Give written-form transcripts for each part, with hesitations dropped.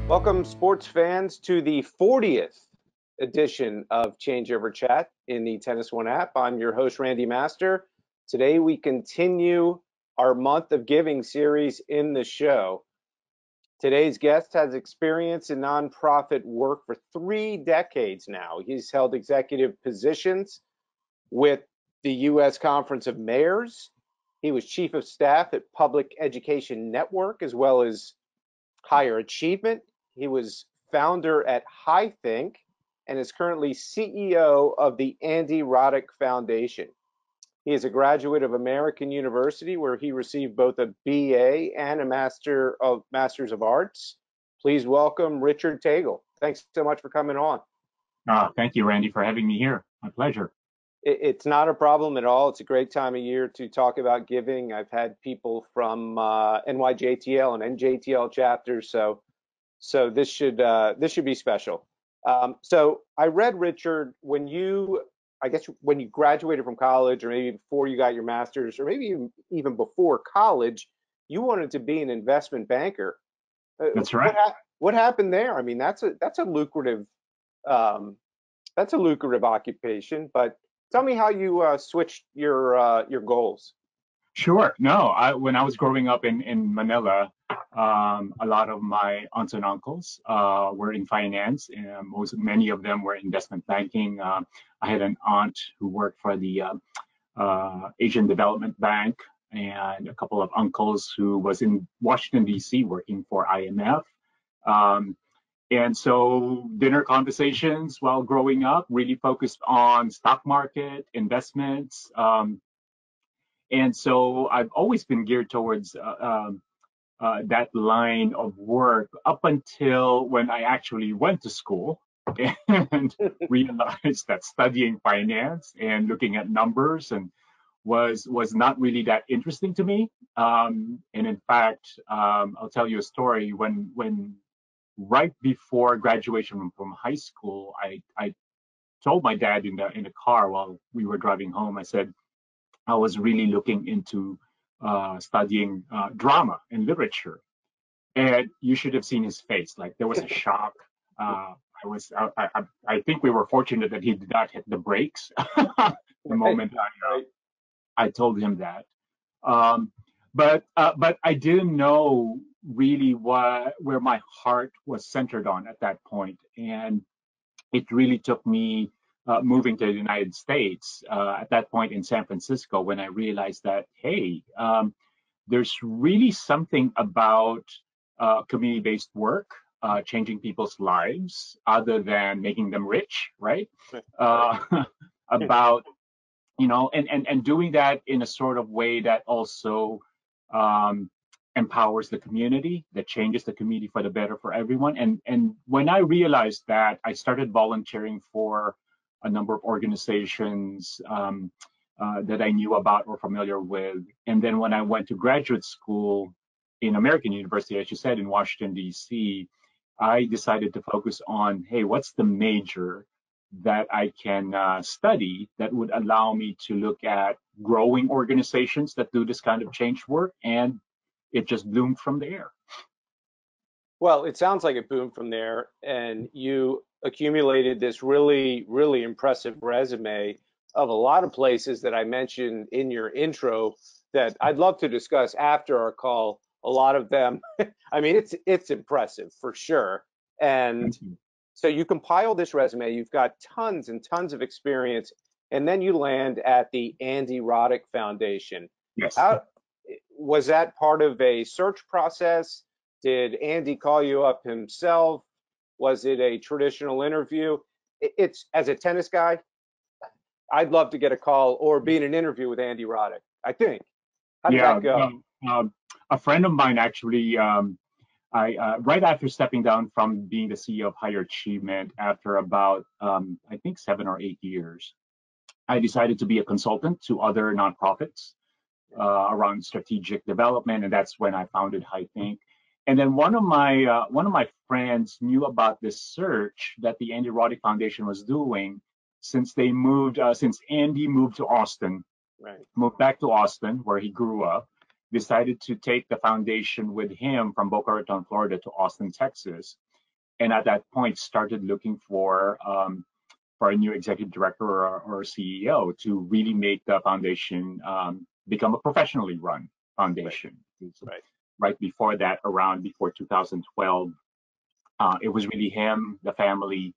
Welcome, sports fans, to the 40th edition of Changeover Chat in the Tennis One app. I'm your host, Randy Master. Today, we continue our Month of Giving series in the show. Today's guest has experience in nonprofit work for 3 decades now. He's held executive positions with the U.S. Conference of Mayors. He was chief of staff at Public Education Network, as well as Higher Achievement. He was founder at HiThink and is currently CEO of the Andy Roddick Foundation. He is a graduate of American University, where he received both a BA and a Master's of Arts. Please welcome Richard Tagle. Thanks so much for coming on. Thank you, Randy, for having me here. My pleasure. It's not a problem at all. It's a great time of year to talk about giving. I've had people from NYJTL and NJTL chapters, so this should be special. So I read, Richard, when you graduated from college, or maybe before you got your master's, or maybe even before college, you wanted to be an investment banker. That's right. What happened there? I mean, that's a lucrative occupation, but tell me how you switched your goals. Sure. No, when I was growing up in Manila, a lot of my aunts and uncles were in finance, and many of them were investment banking. I had an aunt who worked for the Asian Development Bank, and a couple of uncles who was in Washington, D.C. working for IMF. And so dinner conversations while growing up really focused on stock market, investments. And so I've always been geared towards that line of work up until when I actually went to school and realized that studying finance and looking at numbers and was not really that interesting to me. And in fact, I'll tell you a story. When right before graduation from high school, I told my dad in the car while we were driving home, I said I was really looking into studying drama and literature. And you should have seen his face. Like, there was a shock. I think we were fortunate that he did not hit the brakes the moment I told him that. But I didn't know really where my heart was centered on at that point. And it really took me moving to the United States at that point in San Francisco, when I realized that, hey, there's really something about community-based work, changing people's lives other than making them rich, right? About, and doing that in a sort of way that also empowers the community, that changes the community for the better for everyone. And when I realized that, I started volunteering for a number of organizations that I knew about or familiar with. And then when I went to graduate school in American University, as you said, in Washington, D.C., I decided to focus on, hey, what's the major that I can study that would allow me to look at growing organizations that do this kind of change work? And it just bloomed from there. Well, it sounds like it boomed from there, and you accumulated this really, really impressive resume of a lot of places that I mentioned in your intro that I'd love to discuss after our call. A lot of them, I mean, it's impressive for sure. And so you compile this resume, you've got tons and tons of experience, and then you land at the Andy Roddick Foundation. Yes. Was that part of a search process? Did Andy call you up himself? Was it a traditional interview? It's, as a tennis guy, I'd love to get a call or be in an interview with Andy Roddick, I think. How did that go? A friend of mine actually, right after stepping down from being the CEO of Higher Achievement, after about, I think 7 or 8 years, I decided to be a consultant to other nonprofits around strategic development, and that's when I founded HiThink. And then one of my friends knew about this search that the Andy Roddick Foundation was doing, since Andy moved to Austin, moved back to Austin where he grew up, decided to take the foundation with him from Boca Raton, Florida to Austin, Texas. and at that point started looking for a new executive director or CEO to really make the foundation become a professionally run foundation. Right. Right before that, before 2012, it was really him, the family,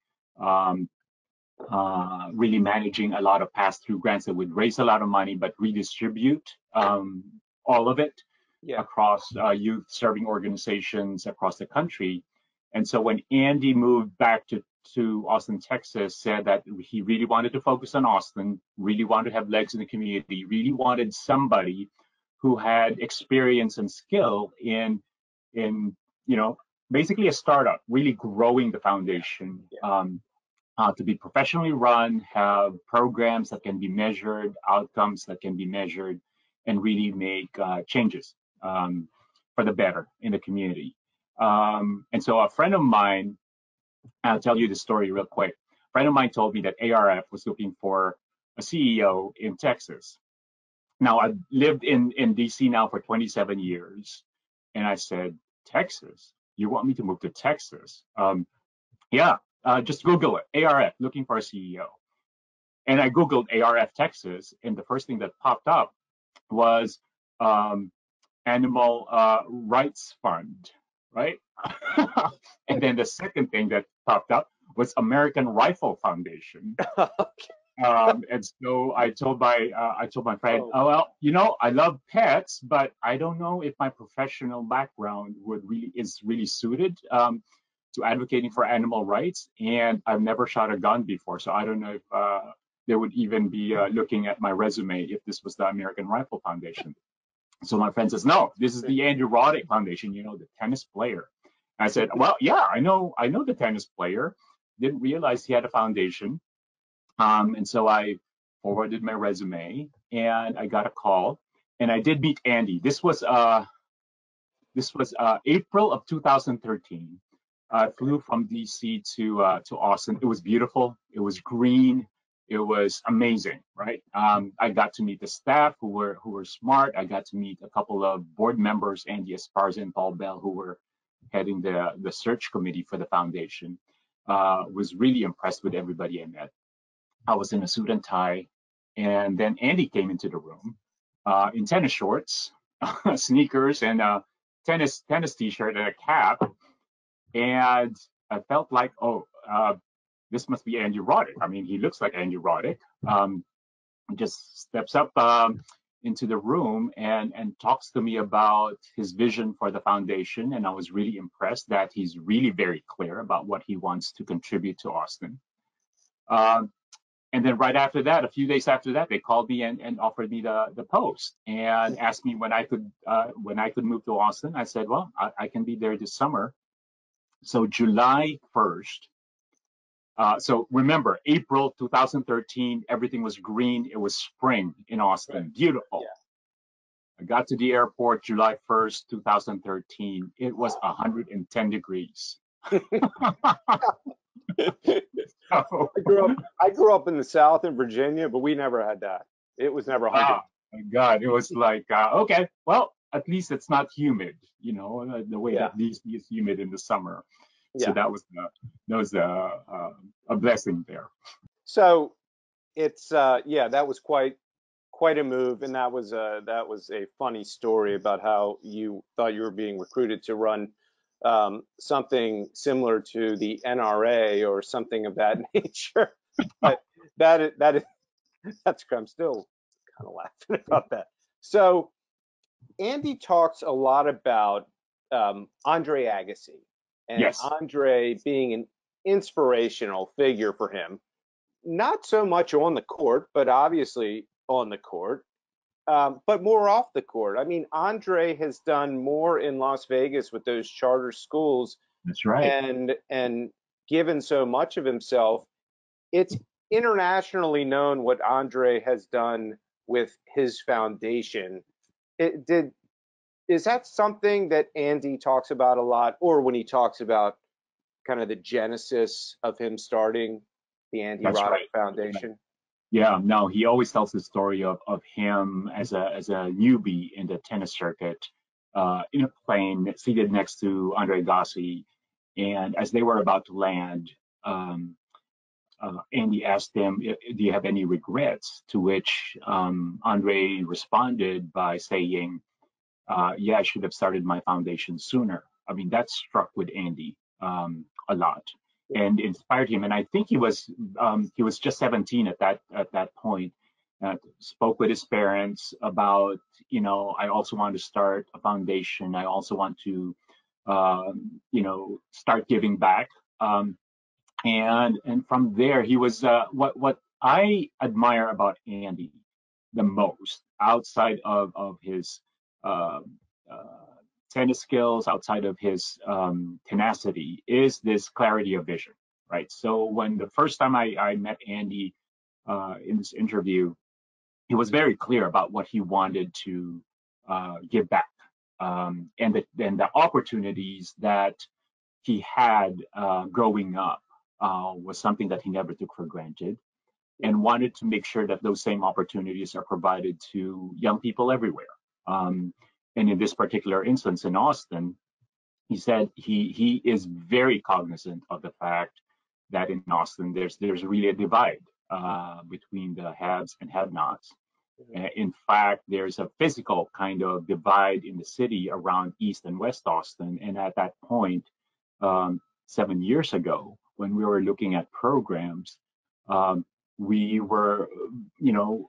really managing a lot of pass-through grants that would raise a lot of money but redistribute all of it across youth serving organizations across the country. And so when Andy moved back to Austin, Texas, said that he really wanted to focus on Austin, really wanted to have legs in the community, really wanted somebody who had experience and skill in basically a startup, really growing the foundation, to be professionally run, have programs that can be measured, outcomes that can be measured, and really make changes for the better in the community. And so a friend of mine, I'll tell you the story real quick. A friend of mine told me that ARF was looking for a CEO in Texas. Now, I've lived in DC now for 27 years. And I said, Texas? You want me to move to Texas? Yeah, just Google it. ARF, looking for a CEO. And I Googled ARF Texas, and the first thing that popped up was Animal Rights Fund, right? And then the second thing that popped up was American Rifle Foundation. And so I told my friend, oh well, I love pets, but I don't know if my professional background is really suited to advocating for animal rights, and I've never shot a gun before, so I don't know if they would even be looking at my resume if this was the American Rifle Foundation. So my friend says, no, this is the Andrew Roddick Foundation, the tennis player. I said, well, yeah, I know the tennis player. Didn't realize he had a foundation. And so I forwarded my resume, and I got a call, and I did meet Andy. This was April of 2013. I flew from DC to Austin. It was beautiful. It was green. It was amazing, right? I got to meet the staff who were smart. I got to meet a couple of board members, Andy Esparza and Paul Bell, who were heading the search committee for the foundation. Was really impressed with everybody I met. I was in a suit and tie, and then Andy came into the room in tennis shorts, sneakers, and a tennis t-shirt and a cap. And I felt like, this must be Andy Roddick. I mean, he looks like Andy Roddick. Just steps up into the room and talks to me about his vision for the foundation. And I was really impressed that he's really very clear about what he wants to contribute to Austin. And then right after that, a few days after that, they called me and offered me the post and asked me when I could move to Austin. I said, well, I can be there this summer. So July 1st. So remember, April 2013, everything was green. It was spring in Austin. Right. Beautiful. Yeah. I got to the airport July 1st, 2013. It was 110 degrees. I grew up in the South in Virginia, but we never had that. It was never 100. Oh my God. It was like, okay, well, at least it's not humid, the way that DC is humid in the summer. So that was a blessing there. So it's that was quite a move, and that was a funny story about how you thought you were being recruited to run something similar to the NRA or something of that nature. But I'm still kind of laughing about that. So Andy talks a lot about Andre Agassi. And yes. Andre being an inspirational figure for him, not so much on the court, but obviously on the court, but more off the court. I mean, Andre has done more in Las Vegas with those charter schools. That's right. And given so much of himself, it's internationally known what Andre has done with his foundation. Is that something that Andy talks about a lot, or when he talks about kind of the genesis of him starting the Andy Roddick Foundation? Yeah, no, he always tells the story of him as a newbie in the tennis circuit, in a plane seated next to Andre Agassi, And as they were about to land, Andy asked them, "Do you have any regrets?" To which Andre responded by saying, "Yeah, I should have started my foundation sooner." I mean, that struck with Andy a lot and inspired him. And I think he was just 17 at that point. Spoke with his parents about, I also want to start a foundation. I also want to, start giving back. And from there, he was what I admire about Andy the most, outside of his uh, uh, tennis skills, outside of his tenacity, is this clarity of vision, right? So when the first time I met Andy in this interview, he was very clear about what he wanted to give back, and the opportunities that he had growing up was something that he never took for granted, and wanted to make sure that those same opportunities are provided to young people everywhere. And in this particular instance in Austin, he said he is very cognizant of the fact that in Austin there's really a divide between the haves and have-nots. In fact, there's a physical kind of divide in the city around East and West Austin. And at that point, 7 years ago, when we were looking at programs, um, we were,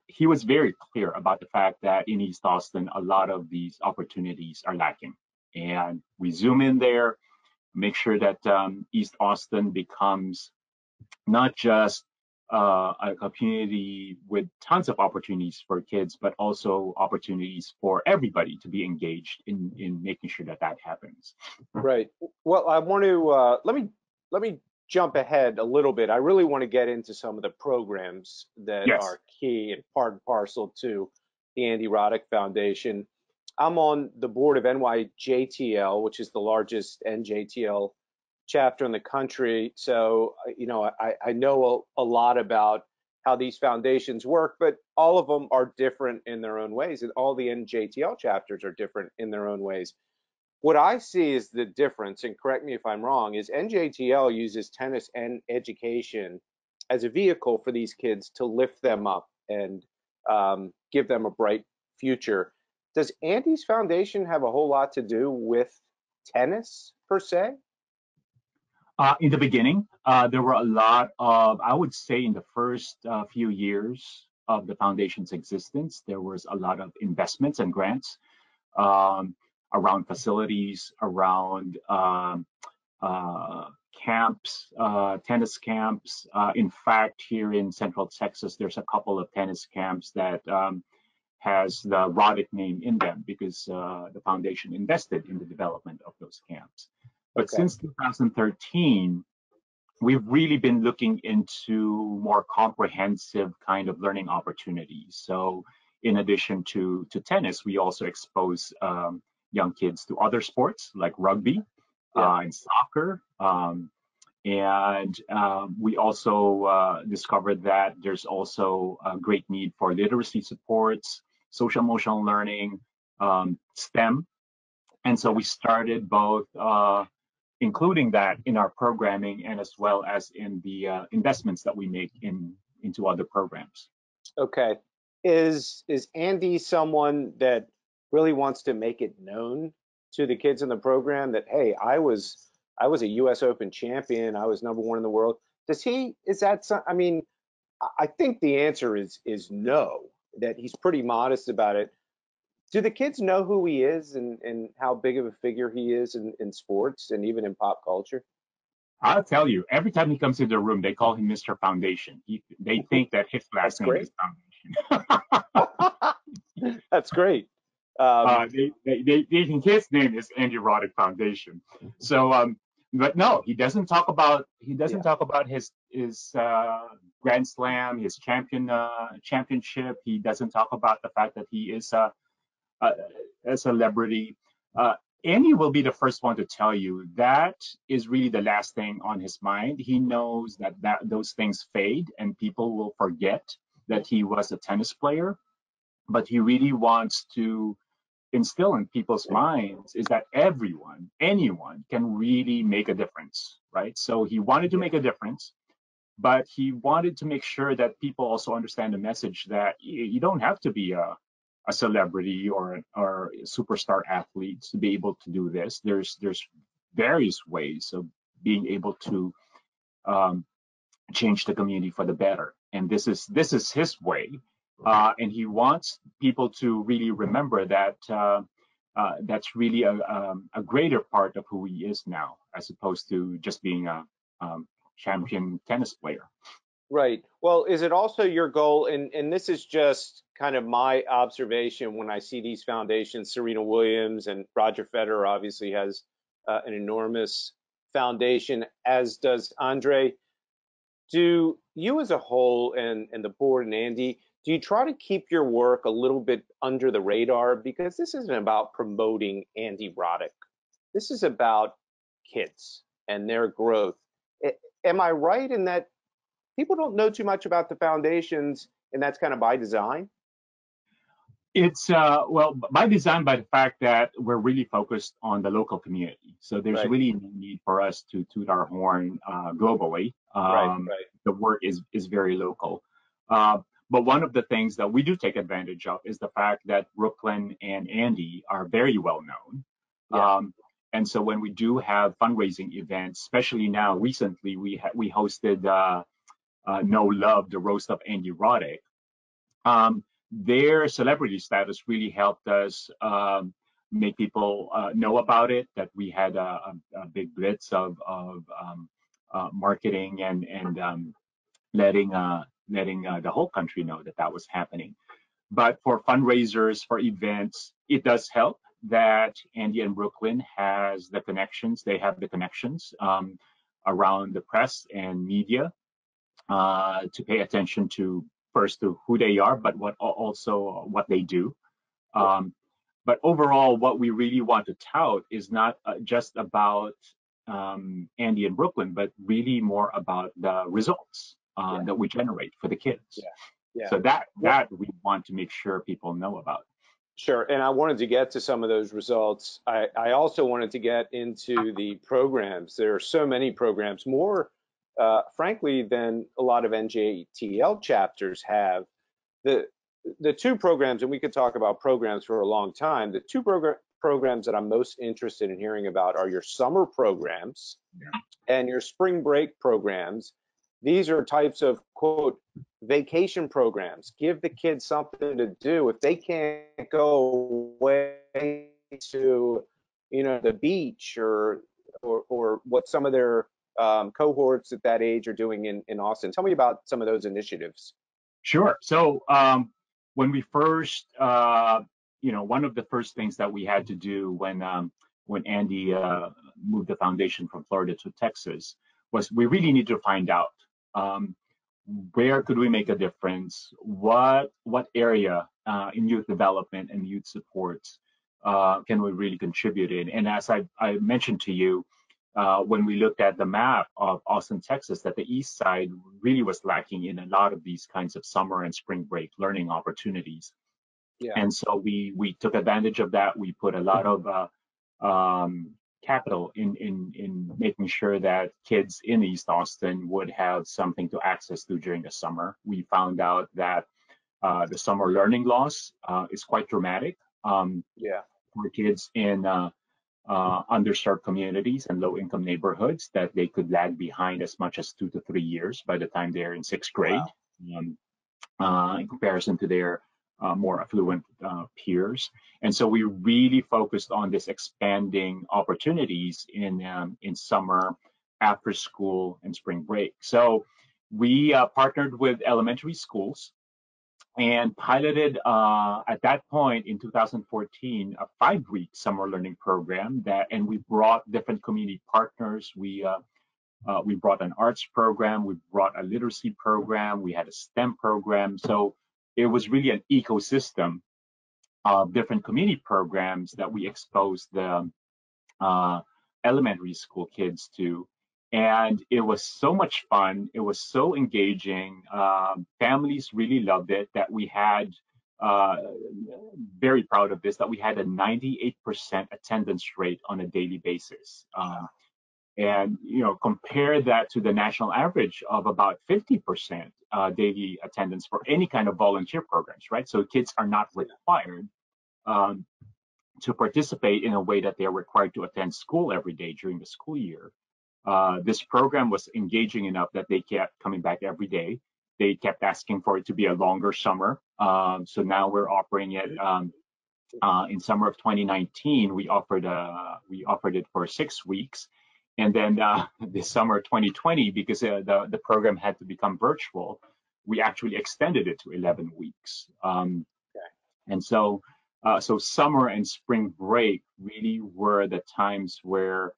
he was very clear about the fact that in East Austin, a lot of these opportunities are lacking. And we zoom in there, make sure that East Austin becomes not just a community with tons of opportunities for kids, but also opportunities for everybody to be engaged in making sure that that happens. Right. Well, I want to let me jump ahead a little bit. I really want to get into some of the programs that Yes. are key and part and parcel to the Andy Roddick Foundation. I'm on the board of NYJTL, which is the largest NJTL chapter in the country. So, I know a lot about how these foundations work, but all of them are different in their own ways, and all the NJTL chapters are different in their own ways. What I see is the difference, and correct me if I'm wrong, is NJTL uses tennis and education as a vehicle for these kids to lift them up and give them a bright future. Does Andy's foundation have a whole lot to do with tennis per se? In the beginning, there were a lot of, I would say, in the first few years of the foundation's existence, there was a lot of investments and grants um, around facilities, around camps, tennis camps. In fact, here in Central Texas, there's a couple of tennis camps that has the Roddick name in them because the foundation invested in the development of those camps. But Okay. since 2013, we've really been looking into more comprehensive kind of learning opportunities. So in addition to tennis, we also expose young kids to other sports like rugby Yeah. and soccer. And we also discovered that there's also a great need for literacy supports, social emotional learning, STEM. And so we started both including that in our programming and as well as in the investments that we make into other programs. Okay. Is Andy someone that really wants to make it known to the kids in the program that, hey, I was a US Open champion, I was number one in the world? Does he is that some, I mean, I think the answer is no, that he's pretty modest about it. Do the kids know who he is and how big of a figure he is in sports and even in pop culture? I'll tell you, every time he comes into the room, they call him Mr. Foundation. They think that his That's last name great. is Foundation. That's great. Um, They think his name is Andy Roddick Foundation. So, but no, he doesn't yeah. talk about his Grand Slam, his championship. He doesn't talk about the fact that he is a, a celebrity. Uh, Andy will be the first one to tell you that is really the last thing on his mind. He knows that those things fade and people will forget that he was a tennis player, but he really wants to instill in people's minds is that anyone can really make a difference, right? So he wanted to make a difference, but he wanted to make sure that people also understand the message that you don't have to be a celebrity or a superstar athlete to be able to do this. There's various ways of being able to um, change the community for the better, and this is his way, and he wants people to really remember that that's really a greater part of who he is now, as opposed to just being a champion tennis player. Right. Well, is it also your goal, and this is just kind of my observation when I see these foundations, Serena Williams and Roger Federer obviously has an enormous foundation, as does Andre. Do you as a whole and the board and Andy, do you try to keep your work a little bit under the radar? Because this isn't about promoting Andy Roddick. This is about kids and their growth. Am I right in that people don't know too much about the foundations, and that's kind of by design? It's well by design, by the fact that we're really focused on the local community. So there's Right, really no need for us to toot our horn globally. right. The work is very local. Uh, but one of the things that we do take advantage of is the fact that Brooklyn and Andy are very well known. Yeah, And so when we do have fundraising events, especially now recently, we hosted No Love, the roast of Andy Roddick. Um, their celebrity status really helped us make people know about it, that we had a big blitz of marketing and letting the whole country know that that was happening. But for fundraisers, for events, it does help that Andy and Brooklyn has the connections. They have the connections around the press and media to pay attention to, first, to who they are, but also what they do. yeah, Um, but overall, what we really want to tout is not just about Andy and Brooklyn, but really more about the results yeah, that we generate for the kids. yeah, yeah. So that Well, that we want to make sure people know about. sure. And I wanted to get to some of those results. I also wanted to get into the programs. There are so many programs, more frankly than a lot of NJTL chapters have. The the two programs, and we could talk about programs for a long time. The two programs that I'm most interested in hearing about are your summer programs Yeah. and your spring break programs. These are types of quote vacation programs. Give the kids something to do. If they can't go away to, the beach or what some of their cohorts at that age are doing in Austin. Tell me about some of those initiatives. Sure. So when we first, one of the first things that we had to do when Andy moved the foundation from Florida to Texas was we really need to find out um, where could we make a difference, what area in youth development and youth supports can we really contribute in. And as I mentioned to you, when we looked at the map of Austin, Texas, that the east side really was lacking in a lot of these kinds of summer and spring break learning opportunities. Yeah, And so we took advantage of that. We put a lot of capital in making sure that kids in East Austin would have something to access to during the summer. We found out that the summer learning loss is quite dramatic yeah. for kids in underserved communities and low-income neighborhoods, that they could lag behind as much as 2 to 3 years by the time they're in sixth grade, Wow. um, in comparison to their more affluent peers. And so we really focused on this expanding opportunities in summer, after school, and spring break. So we partnered with elementary schools and piloted at that point in 2014 a 5-week summer learning program and we brought different community partners. We brought an arts program, we brought a literacy program, we had a STEM program. So it was really an ecosystem of different community programs that we exposed the uh, elementary school kids to. And it was so much fun. It was so engaging. Families really loved it, that we had very proud of this, that we had a 98% attendance rate on a daily basis. And compare that to the national average of about 50% daily attendance for any kind of volunteer programs, right? So kids are not required to participate in a way that they are required to attend school every day during the school year. This program was engaging enough that they kept coming back every day. They kept asking for it to be a longer summer. So now we're offering it in summer of 2019. We offered it for 6 weeks. And then this summer 2020, because the program had to become virtual, we actually extended it to 11 weeks. And so summer and spring break really were the times where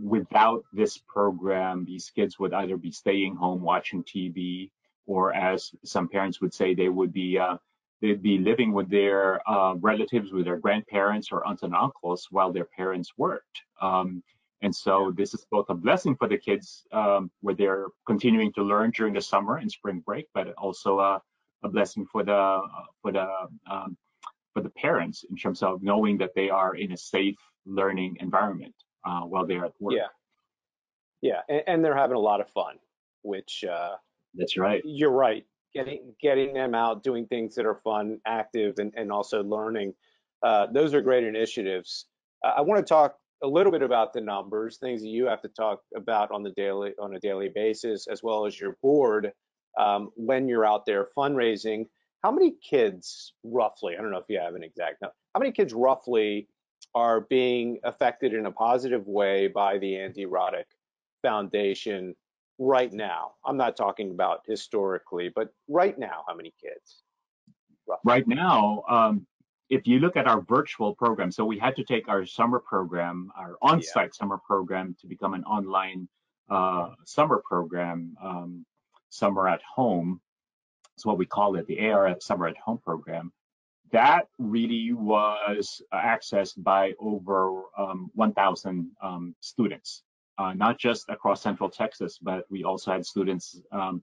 without this program, these kids would either be staying home watching TV, or as some parents would say, they'd be living with their relatives, with their grandparents or aunts and uncles while their parents worked. And so this is both a blessing for the kids where they're continuing to learn during the summer and spring break, but also a blessing for the parents in terms of knowing that they are in a safe learning environment while they're at work. Yeah, and they're having a lot of fun, which that's right. You're right. Getting them out, doing things that are fun, active, and also learning. Those are great initiatives. I want to talk a little bit about the numbers, things that you have to talk about on a daily basis, as well as your board when you're out there fundraising. How many kids roughly, I don't know if you have an exact number, how many kids roughly are being affected in a positive way by the Andy Roddick Foundation right now? I'm not talking about historically, but right now, how many kids? Roughly? Right now, if you look at our virtual program, so we had to take our summer program, our on-site summer program, to become an online summer program, summer at home. That's what we call it, the ARF Summer at Home program. That really was accessed by over 1,000 students, not just across Central Texas, but we also had students from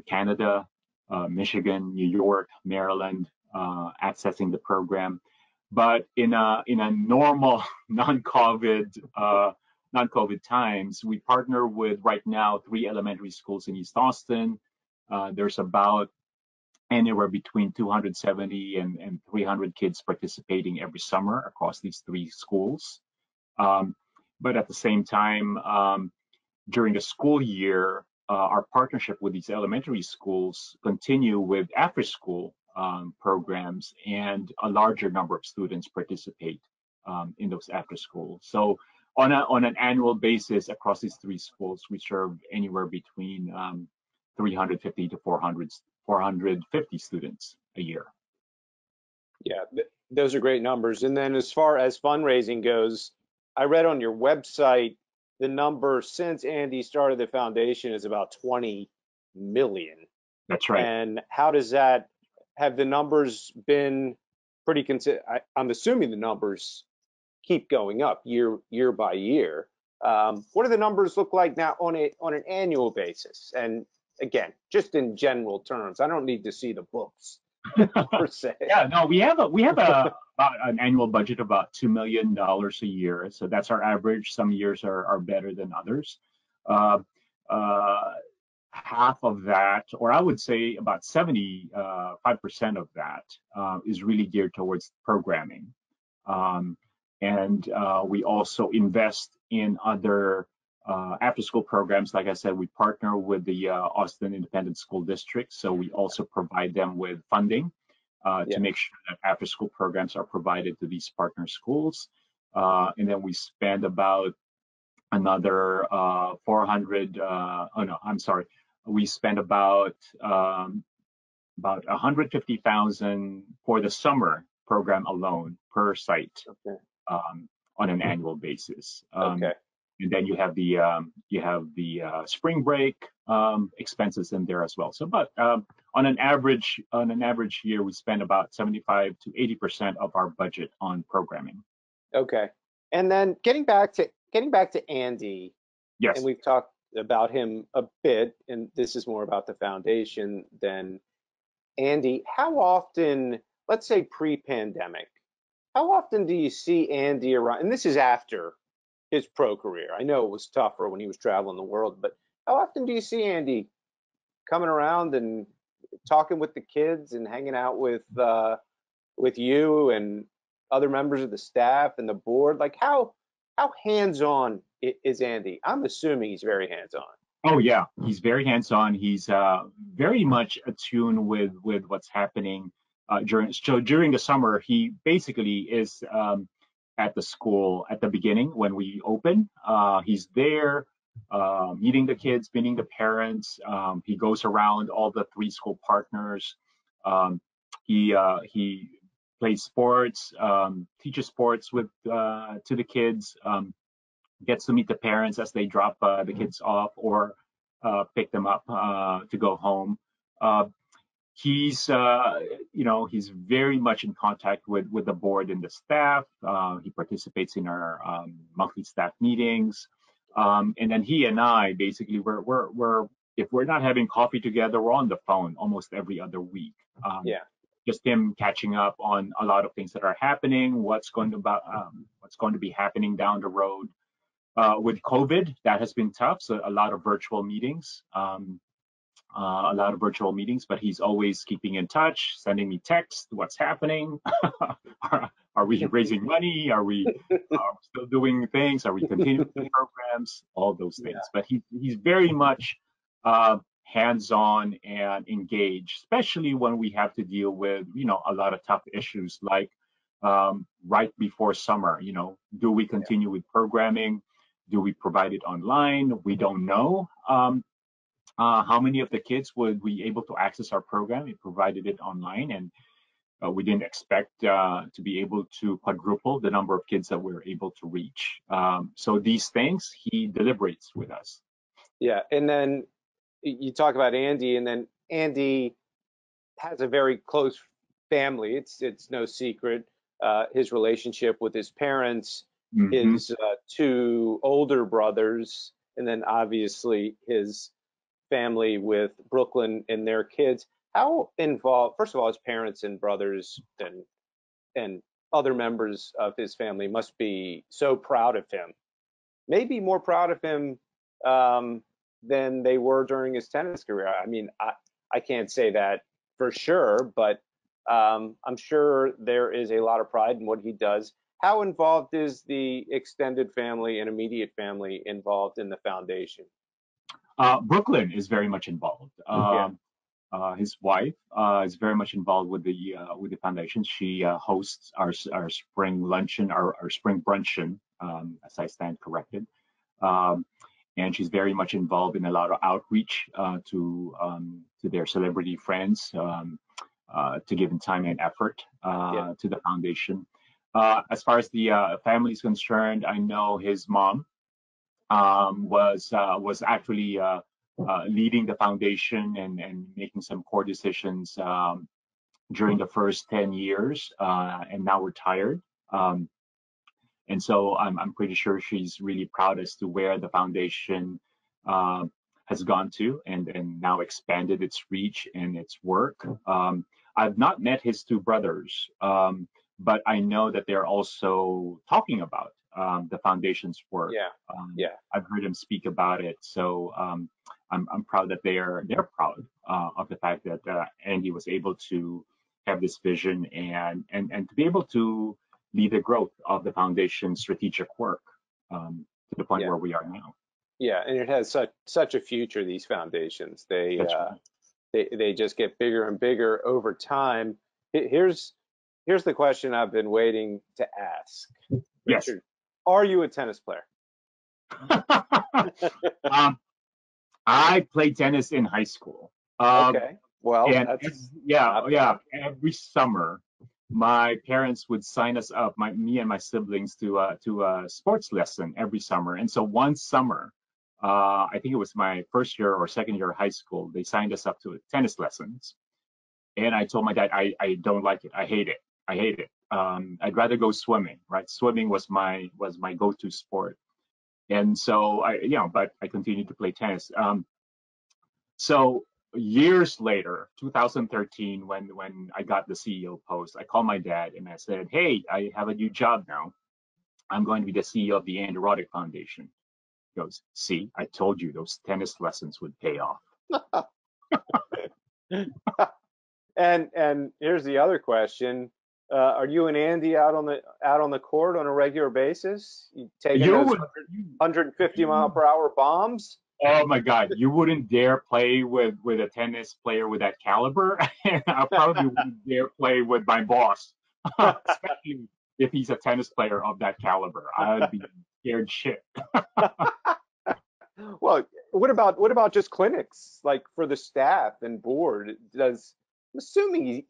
Canada, Michigan, New York, Maryland, accessing the program. But in a normal non-COVID times, we partner with right now 3 elementary schools in East Austin. There's about anywhere between 270 and 300 kids participating every summer across these 3 schools. But at the same time, during the school year, our partnership with these elementary schools continue with after-school programs, and a larger number of students participate in those after-school. So on an annual basis across these 3 schools, we serve anywhere between 350 to 450 students a year. Yeah, those are great numbers. And then as far as fundraising goes, I read on your website the number since Andy started the foundation is about 20 million. That's right. And how does that, have the numbers been pretty consistent? I'm assuming the numbers keep going up year by year. What do the numbers look like now on an annual basis? And again, just in general terms, I don't need to see the books per se. Yeah, no, we have about an annual budget of about $2 million a year. So that's our average. Some years are better than others. Half of that, or I would say about 75% of that is really geared towards programming. And we also invest in other after-school programs. Like I said, we partner with the Austin Independent School District, so we also provide them with funding to make sure that after-school programs are provided to these partner schools. And then we spend about another 400. We spend about 150,000 for the summer program alone per site. Okay. On an annual basis. Okay. And then you have the spring break expenses in there as well. So, but on an average year, we spend about 75 to 80% of our budget on programming. Okay. And then getting back to Andy. Yes. And we've talked about him a bit, and this is more about the foundation than Andy, how often, let's say pre-pandemic, how often do you see Andy around? And this is after his pro career. I know it was tougher when he was traveling the world, but how often do you see Andy coming around and talking with the kids and hanging out with you and other members of the staff and the board? Like how hands-on is Andy? I'm assuming he's very hands-on. Oh yeah, he's very hands-on. He's very much attuned with what's happening during the summer. He basically is at the school at the beginning when we open. He's there, meeting the kids, meeting the parents. He goes around all the three school partners. Um, he plays sports, teaches sports with to the kids. Gets to meet the parents as they drop the kids off or pick them up to go home. Uh, he's very much in contact with the board and the staff. He participates in our monthly staff meetings, and then he and I basically we're if we're not having coffee together, we're on the phone almost every other week. Yeah. Just him catching up on a lot of things that are happening, what's going to be happening down the road. With COVID, that has been tough. So a lot of virtual meetings, but he's always keeping in touch, sending me texts, what's happening? Are we raising money? Are we still doing things? Are we continuing programs? All those things. Yeah. But he's very much hands-on and engaged, especially when we have to deal with, a lot of tough issues like right before summer, do we continue with programming? Do we provide it online? We don't know how many of the kids would be able to access our program. We provided it online, and we didn't expect to be able to quadruple the number of kids that we're able to reach. So these things, he deliberates with us. Yeah. And then you talk about Andy, and then Andy has a very close family. It's no secret. His relationship with his parents, Mm-hmm. his two older brothers, and then obviously his family with Brooklyn and their kids. How involved, first of all, his parents and brothers and other members of his family must be so proud of him. Maybe more proud of him than they were during his tennis career. I mean, I can't say that for sure, but I'm sure there is a lot of pride in what he does. How involved is the extended family and immediate family involved in the foundation? Brooklyn is very much involved. Yeah. His wife is very much involved with the foundation. She hosts our spring luncheon, our spring bruncheon, as I stand corrected. Um, and she's very much involved in a lot of outreach to their celebrity friends, to give in time and effort to the foundation. As far as the family is concerned, I know his mom was actually leading the foundation and making some core decisions during the first 10 years, and now retired. And so I'm pretty sure she's really proud as to where the foundation uh, has gone to and now expanded its reach and its work. I've not met his two brothers, but I know that they're also talking about the foundation's work. Yeah. Yeah. I've heard them speak about it, so I'm proud that they're proud of the fact that Andy was able to have this vision and to be able to lead the growth of the foundation's strategic work to the point Yeah. where we are now. Yeah. And it has such a future, these foundations. That's right. They just get bigger and bigger over time. Here's the question I've been waiting to ask. Yes. Richard, are you a tennis player? um, I played tennis in high school. Okay. Well, And that's yeah, not yeah, bad. every summer, my parents would sign us up, me and my siblings, to a sports lesson every summer. And so one summer, I think it was my first year or second year of high school, they signed us up to tennis lessons. And I told my dad, I don't like it. I hate it. I hate it. I'd rather go swimming, right? Swimming was my go-to sport. And so but I continued to play tennis. So years later, 2013, when I got the CEO post, I called my dad and I said, "Hey, I have a new job now. I'm going to be the CEO of the Andy Roddick Foundation." He goes, "See, I told you those tennis lessons would pay off." And here's the other question. Are you and Andy out on the court on a regular basis? You taking You those would, 150 mile you, per hour bombs? oh my God, you wouldn't dare play with a tennis player with that caliber. I probably wouldn't dare play with my boss, especially if he's a tennis player of that caliber. I'd be scared shit. Well, what about just clinics, like for the staff and board? I'm assuming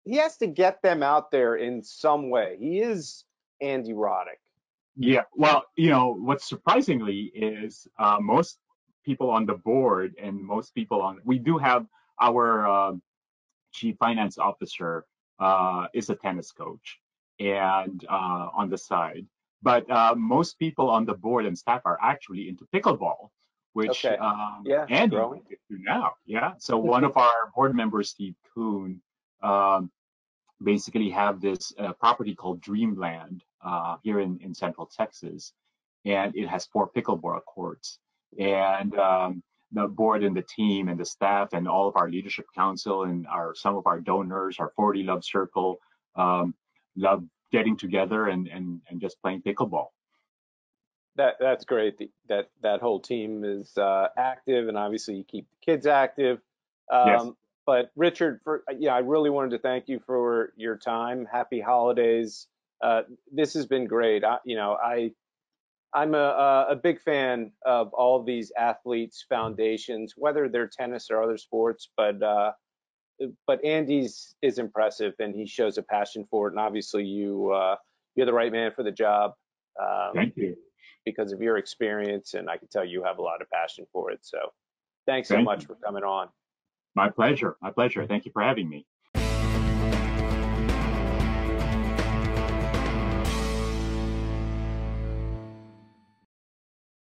he has to get them out there in some way. He is Andy Roddick. Yeah, well, what's surprisingly is most people on the board and most people we do have our chief finance officer is a tennis coach and on the side. But most people on the board and staff are actually into pickleball, which Okay. Yeah, Andy growing. is into now. Yeah. So one of our board members, Steve Kuhn, um, basically have this property called Dreamland here in Central Texas, and it has 4 pickleball courts. And the board and the team and the staff and all of our leadership council and some of our donors, our 40 Love Circle, love getting together and just playing pickleball. That's great. That whole team is active, and obviously you keep the kids active. Yes. But Richard, I really wanted to thank you for your time. Happy holidays. This has been great. I'm a big fan of all of these athletes foundations, whether they're tennis or other sports. But Andy's is impressive, and he shows a passion for it. And obviously, you're the right man for the job. Thank you. Because of your experience, and I can tell you have a lot of passion for it. So thanks so Thank much you. for coming on. My pleasure. My pleasure. Thank you for having me.